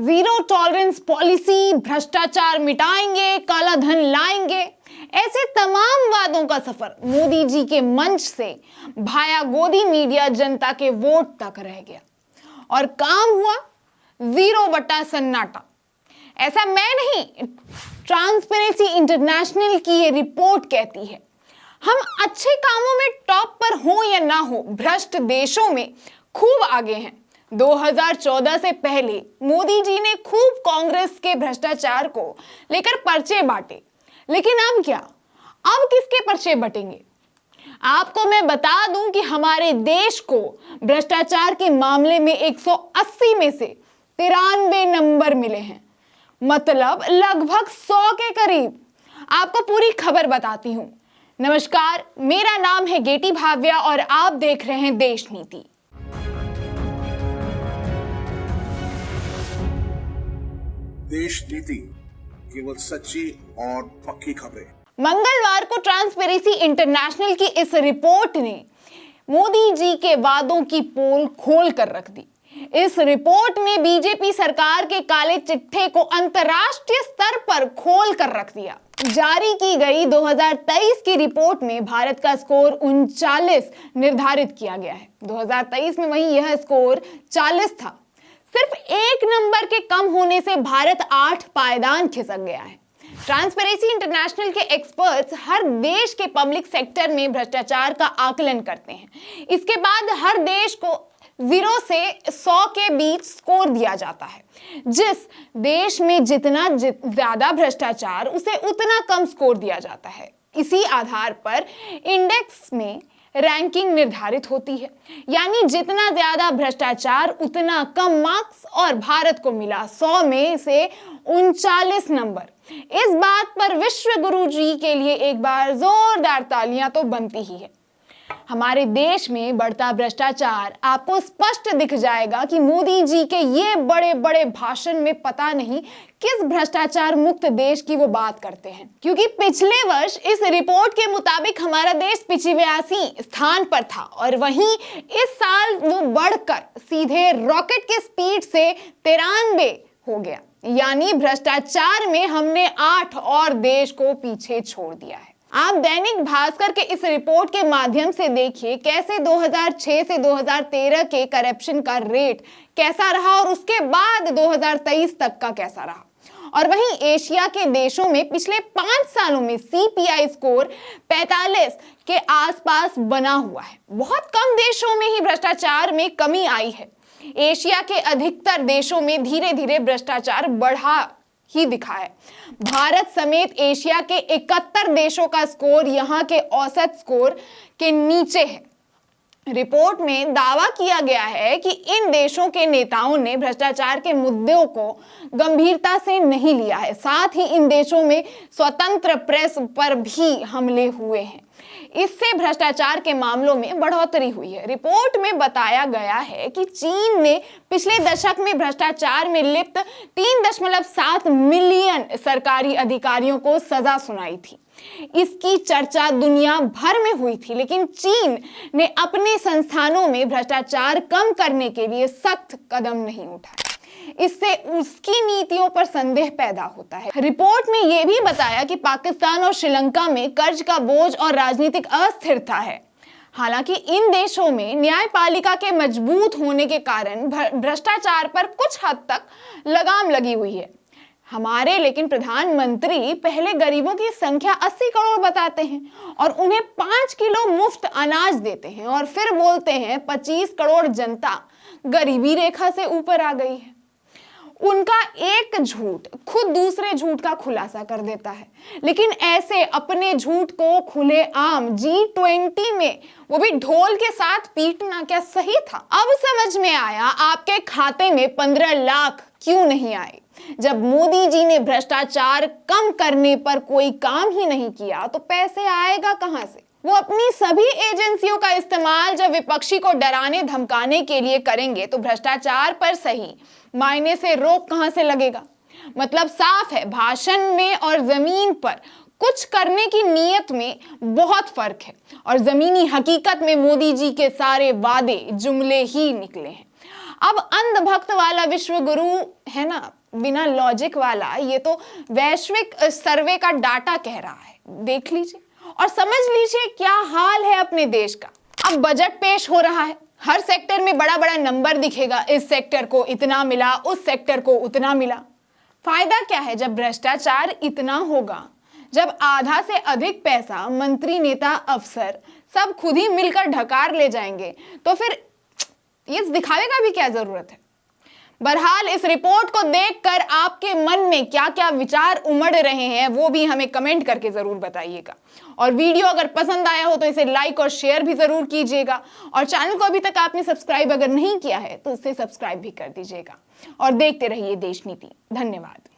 Zero tolerance policy, भ्रष्टाचार मिटाएंगे, काला धन लाएंगे, ऐसे तमाम वादों का सफर मोदी जी के मंच से भाया गोदी मीडिया जनता के वोट तक रह गया और काम हुआ जीरो बटा सन्नाटा। ऐसा मैं नहीं, ट्रांसपेरेंसी इंटरनेशनल की ये रिपोर्ट कहती है। हम अच्छे कामों में टॉप पर हो या ना हो, भ्रष्ट देशों में खूब आगे हैं। 2014 से पहले मोदी जी ने खूब कांग्रेस के भ्रष्टाचार को लेकर पर्चे बांटे, लेकिन अब क्या, अब किसके पर्चे बटेंगे? आपको मैं बता दूं कि हमारे देश को भ्रष्टाचार के मामले में 180 में से 93 नंबर मिले हैं, मतलब लगभग 100 के करीब। आपको पूरी खबर बताती हूं। नमस्कार, मेरा नाम है गेटी भाव्या और आप देख रहे हैं देश नीति। देश नीति, केवल सच्ची और पक्की खबरें। मंगलवार को ट्रांसपेरेंसी इंटरनेशनल की इस रिपोर्ट ने मोदी जी के वादों की पोल खोल कर रख दी। इस रिपोर्ट में बीजेपी सरकार के काले चिट्ठे को अंतर्राष्ट्रीय स्तर पर खोल कर रख दिया। जारी की गई 2023 की रिपोर्ट में भारत का स्कोर 39 निर्धारित किया गया है। 2023 में वहीं यह स्कोर 40 था। सिर्फ एक नंबर के कम होने से भारत 8 पायदान खिसक गया है। ट्रांसपेरेंसी इंटरनेशनल के एक्सपर्ट्स हर देश के पब्लिक सेक्टर में भ्रष्टाचार का आकलन करते हैं। इसके बाद हर देश को 0 से 100 के बीच स्कोर दिया जाता है। जिस देश में जितना ज्यादा भ्रष्टाचार, उसे उतना कम स्कोर दिया जाता है। इसी आधार पर इंडेक्स में रैंकिंग निर्धारित होती है, यानी जितना ज्यादा भ्रष्टाचार उतना कम मार्क्स, और भारत को मिला 100 में से 39 नंबर। इस बात पर विश्व गुरु जी के लिए एक बार जोरदार तालियां तो बनती ही है। हमारे देश में बढ़ता भ्रष्टाचार आपको स्पष्ट दिख जाएगा कि मोदी जी के ये बड़े बड़े भाषण में पता नहीं किस भ्रष्टाचार मुक्त देश की वो बात करते हैं, क्योंकि पिछले वर्ष इस रिपोर्ट के मुताबिक हमारा देश 85 स्थान पर था और वहीं इस साल वो बढ़कर सीधे रॉकेट के स्पीड से 93 हो गया, यानी भ्रष्टाचार में हमने 8 और देश को पीछे छोड़ दिया है। आप दैनिक भास्कर के इस रिपोर्ट के माध्यम से देखिए कैसे 2006 से 2013 के करप्शन का रेट कैसा रहा और उसके बाद 2023 तक का कैसा रहा। और वहीं एशिया के देशों में पिछले 5 सालों में सीपीआई स्कोर 45 के आसपास बना हुआ है। बहुत कम देशों में ही भ्रष्टाचार में कमी आई है। एशिया के अधिकतर देशों में धीरे धीरे भ्रष्टाचार बढ़ा ही दिखा है। भारत समेत एशिया के 71 देशों का स्कोर यहां के औसत स्कोर के नीचे है। रिपोर्ट में दावा किया गया है कि इन देशों के नेताओं ने भ्रष्टाचार के मुद्दों को गंभीरता से नहीं लिया है। साथ ही इन देशों में स्वतंत्र प्रेस पर भी हमले हुए हैं। इससे भ्रष्टाचार के मामलों में बढ़ोतरी हुई है। रिपोर्ट में बताया गया है कि चीन ने पिछले दशक में भ्रष्टाचार में लिप्त 3.7 मिलियन सरकारी अधिकारियों को सजा सुनाई थी। इसकी चर्चा दुनिया भर में हुई थी, लेकिन चीन ने अपने संस्थानों में भ्रष्टाचार कम करने के लिए सख्त कदम नहीं उठाए। इससे उसकी नीतियों पर संदेह पैदा होता है। रिपोर्ट में यह भी बताया कि पाकिस्तान और श्रीलंका में कर्ज का बोझ और राजनीतिक अस्थिरता है। हालांकि इन देशों में न्यायपालिका के मजबूत होने के कारण भ्रष्टाचार पर कुछ हद तक लगाम लगी हुई है। हमारे लेकिन प्रधानमंत्री पहले गरीबों की संख्या 80 करोड़ बताते हैं और उन्हें 5 किलो मुफ्त अनाज देते हैं और फिर बोलते हैं 25 करोड़ जनता गरीबी रेखा से ऊपर आ गई है। उनका एक झूठ खुद दूसरे झूठ का खुलासा कर देता है, लेकिन ऐसे अपने झूठ को खुलेआम G20 में वो भी ढोल के साथ पीटना क्या सही था? अब समझ में आया आपके खाते में 15 लाख क्यों नहीं आए। जब मोदी जी ने भ्रष्टाचार कम करने पर कोई काम ही नहीं किया तो पैसे आएगा कहां से? वो अपनी सभी एजेंसियों का इस्तेमाल जब विपक्षी को डराने धमकाने के लिए करेंगे तो भ्रष्टाचार पर सही मायने से रोक कहां से लगेगा? मतलब साफ है, भाषण में और जमीन पर कुछ करने की नीयत में बहुत फर्क है और जमीनी हकीकत में मोदी जी के सारे वादे जुमले ही निकले हैं। अब अंधभक्त वाला विश्व गुरु है ना, बिना लॉजिक वाला, ये तो वैश्विक सर्वे का डाटा कह रहा है। देख लीजिए और समझ लीजिए क्या हाल है अपने देश का। अब बजट पेश हो रहा है, हर सेक्टर में बड़ा बड़ा नंबर दिखेगा, इस सेक्टर को इतना मिला, उस सेक्टर को उतना मिला। फायदा क्या है जब भ्रष्टाचार इतना होगा, जब आधा से अधिक पैसा मंत्री, नेता, अफसर सब खुद ही मिलकर ढकार ले जाएंगे, तो फिर ये दिखावे का भी क्या जरूरत है। बहरहाल इस रिपोर्ट को देखकर आपके मन में क्या क्या विचार उमड़ रहे हैं वो भी हमें कमेंट करके जरूर बताइएगा। और वीडियो अगर पसंद आया हो तो इसे लाइक और शेयर भी जरूर कीजिएगा, और चैनल को अभी तक आपने सब्सक्राइब अगर नहीं किया है तो इसे सब्सक्राइब भी कर दीजिएगा। और देखते रहिए देश नीति। धन्यवाद।